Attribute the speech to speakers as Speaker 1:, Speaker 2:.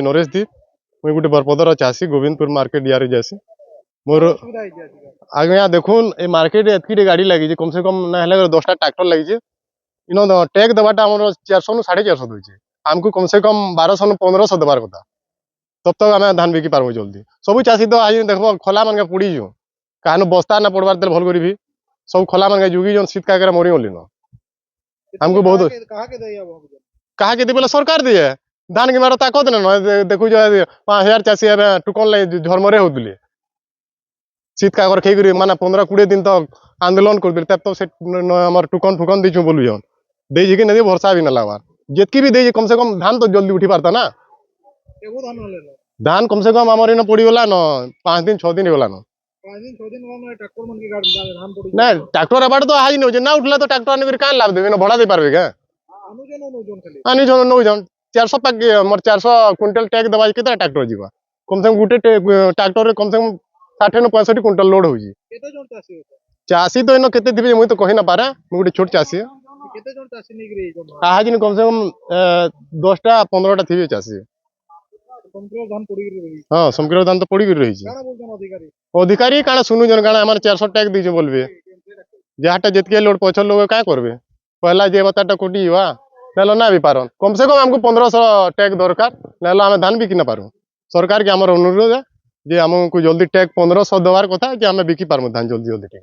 Speaker 1: नरेश दीप मुई गोटे बरपदर चाषी गोविंदपुर मार्केट यार जासी मोर आज्ञा देखुन ए मार्केट एतकी गाड़ी लगी कम से कम ना 10टा ट्रैक्टर लगी इन टैग देवाटा आम 400 नु 450 दूचे आमको कम से कम 1200 नु 1500 देवार कथा तब तक आम धान बिकी पार्बू जल्दी सब चाषी तो आज देख खोला मान पुड़ी जो कहन बस्ता ना पड़वार तेल भल करी सब खोला मान जुगी जो शीत का मरी गली न हमको बहुत कहा के बोले सरकार दिए धान की मारो ताकत ना देखु 5000 चाषी टुकन लगे झरमरे होते शीत कागर खेक माने 15-20 दिन तक आंदोलन कर तब तो से टुकन फुकन दीचु बोलु दे कि नहीं भरसा भी ना लगवार जितकी भी दे कम से कम धान तो जल्दी उठी पारता ना धान कम से कम आम इन पड़गला न 5 दिन 6 दिन होगा न ना ट्रैक्टर एबार तो आज नहीं ना उठला तो ट्रैक्टर आने क्या लाभ देवे भड़ा दे पारे क्या नौ जन 400 पैक मोर 400 क्विंटल टैग दबा केता ट्रैक्टर जीवा कम से कम गुटे ट्रैक्टर रे कम से कम 60 न 65 क्विंटल लोड होजी चाषी तो इन केते थिबे मुई तो कहि ना पारे मु गुटे छोट चाषी आज न कम से कम 10टा 15टा थिबे चाषी हाँ समग्र धान तो पड़ी रही अधिकारी काना सुनु जन काना हमारे 400 टैग दीजे बोलबे जहाटा जितके लोड पछर लोग क्या करबे पहला जे बताटा कोटी हुआ नेलो ना भी पारन कम से कम हमको 1500 टैग दरकार नेलो आमे धान बिकी ना पारू सरकार के हमर अनुरोध है जे हमको जल्दी टैग 1500 देवार कथा कि आमे बिकी पारमु धान जल्दी जल्दी